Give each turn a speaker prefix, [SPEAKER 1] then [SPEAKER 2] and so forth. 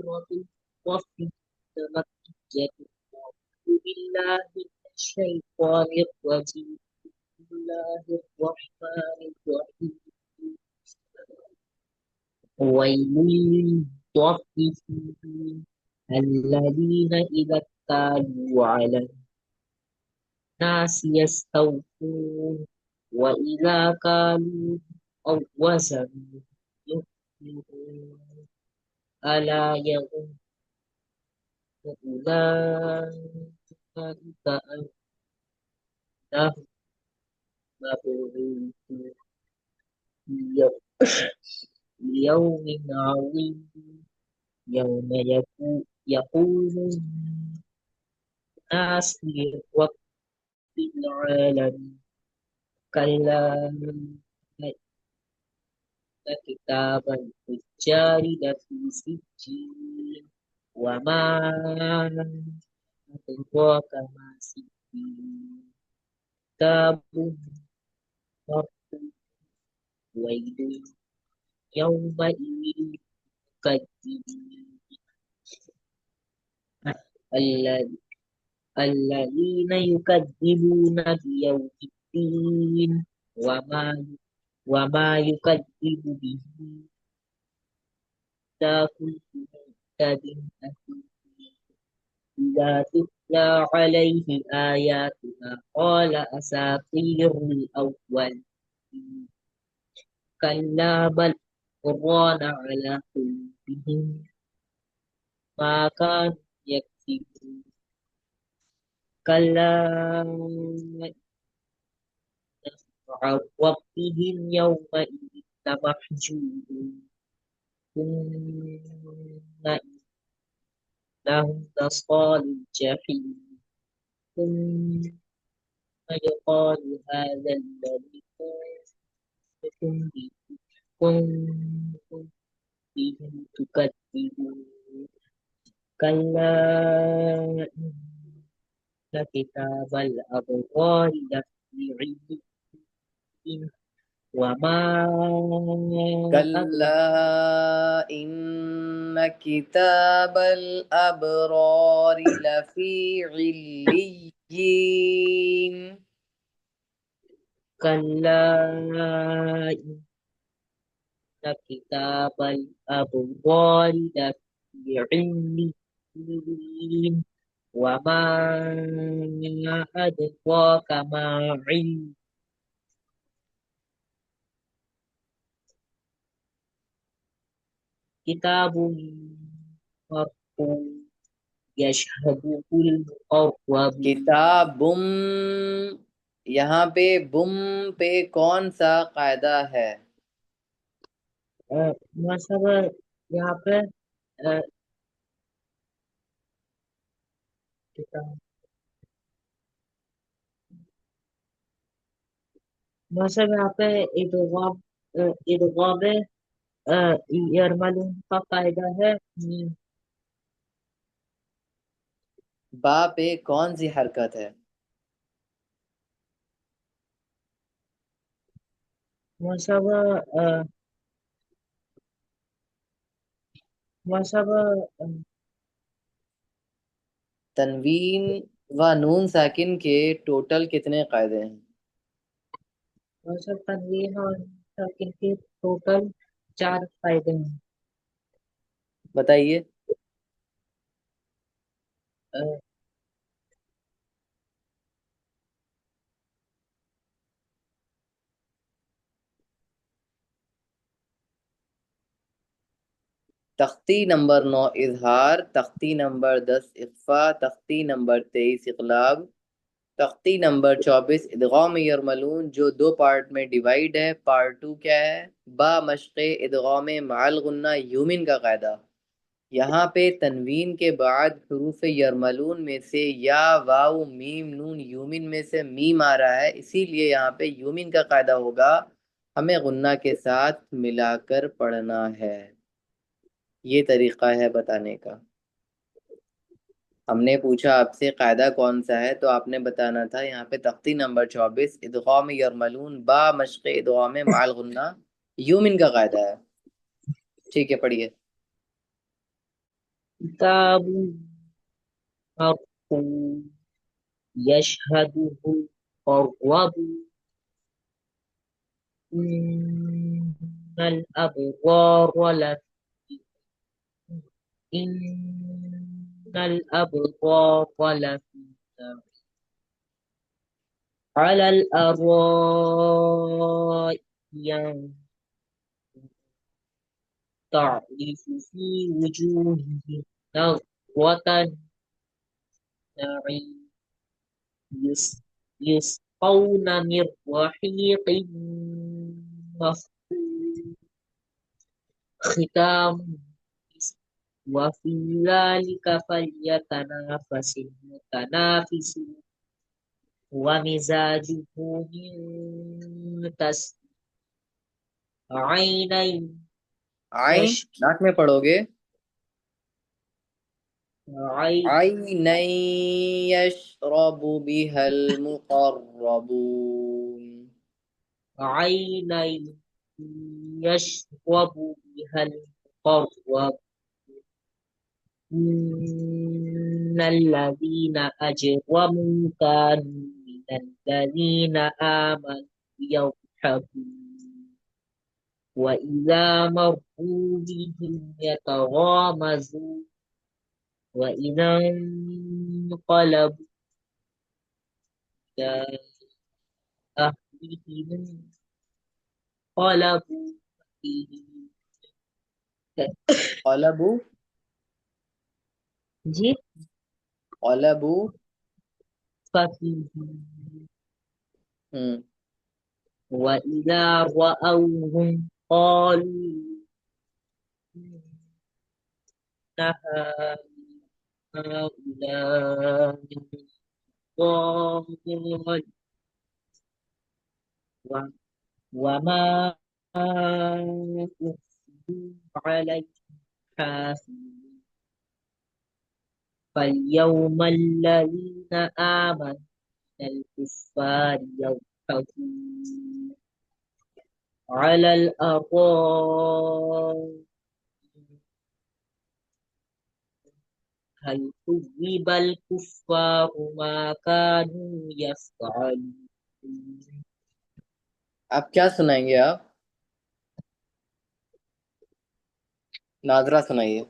[SPEAKER 1] سورة الصف مكية. أعوذ بالله من الشيطان الرجيم. بسم الله الرحمن الرحيم. ويل للمطففين الذين إذا اكتالوا على الناس يستوفون وإذا كالوا أو وزنوا يخسرون ألا يظن أولئك أنهم مبعوثون ليوم عظيم يوم يقوم الناس لرب العالمين. كلا إن كتاب الفجار لفي سجين وما أدراك ما سجين كتاب مرقوم ويل يومئذ للمكذبين الذين الذين يكذبون بيوم الدين وما يكذب به إلا كل معتد أثيم إذا تتلى عليه آياتنا قال أساطير الأولين كلا بل ران على قلوبهم ما كانوا يكسبون كلا عن ربهم يومئذ لمحجوبون ثم إنهم لصال الجحيم ثم يقال هذا الذي كنتم كنتم به تكذبون كلا إن كتاب الأبرار لفي عليين وما أدرك
[SPEAKER 2] كلا إن كتاب الأبرار لفي عليين
[SPEAKER 1] كلا إن كتاب الأبرار لفي عليين وما أدراك ما علم كتاب مرقوم يشهده المقربون
[SPEAKER 2] کتاب یہاں پہ بم پہ کون سا قاعدہ ہے؟
[SPEAKER 1] مثلا यहाँ पे किताब مثلا यहाँ पे इदगाम यरमलून का कायदा है
[SPEAKER 2] با پہ کون سی حرکت ہے؟
[SPEAKER 1] مثلا مثلا
[SPEAKER 2] تنوین و نون ساکن کے ٹوٹل کتنے قاعدے ہیں؟
[SPEAKER 1] مثلا تنوین اور تاکید کے ٹوٹل 4 فائدے ہیں
[SPEAKER 2] بتائیے۔ تختی نمبر 9 اظہار، تختی نمبر 10 اخفا، تختی نمبر 23 اقلاب، تختی نمبر 24 ادغام یرملون جو 2 پارٹ میں ڈیوائیڈ ہے۔ پارٹ 2 کیا ہے؟ با مشق ادغام مع الغنہ یومن کا قاعدہ۔ یہاں پہ تنوین کے بعد حروف یرملون میں سے یا واو میم نون یومن میں سے میم آ رہا ہے، اسی لیے یہاں پہ یومن کا قاعدہ ہوگا، ہمیں غنہ کے ساتھ ملا کر پڑھنا ہے۔ یہ طریقہ ہے بتانے کا۔ ہم نے پوچھا آپ سے قاعدہ کون سا ہے، تو آپ نے بتانا تھا یہاں پہ تختی نمبر 24 ادغام یرملون با مشق ادغام مع الغنہ یومن کا قاعدہ ہے۔ ٹھیک ہے، پڑھیے۔
[SPEAKER 1] كتاب مرقوم يشهده المقربون إن الأبرار لفي إن الأبرار لفي نعيم على الأرائك ينظرون تعرف في وجوههم نضرة النعيم يس- يسقون من رحيق مختوم ختام مسك وفي ذلك فليتنافس المتنافسون ومزاجه من عينين
[SPEAKER 2] आइन
[SPEAKER 1] يشكي
[SPEAKER 2] नाक में पढ़ोगे।
[SPEAKER 1] عين
[SPEAKER 2] عينا يشرب بها المقربون।
[SPEAKER 1] عينين يشرب بها المقرب إن الذين أجرموا كانوا من الذين آمنوا يضحكون وإذا مروا بهم يتغامزون وإذا انقلبوا إلى أهلهم انقلبوا فكهين
[SPEAKER 2] قلبوا
[SPEAKER 1] جيب
[SPEAKER 2] قلبوا
[SPEAKER 1] فكهين
[SPEAKER 2] हम्म
[SPEAKER 1] وإذا رأوهم قالوا إن هؤلاء ضالون وما أرسلوا عليهم حافظين فاليوم الذين آمنوا من الكفار يضحكون على الأرائك هل ثوب الكفار ما كانوا يفعلون
[SPEAKER 2] आप क्या सुनाएंगे आप। नाजरा सुनाइए।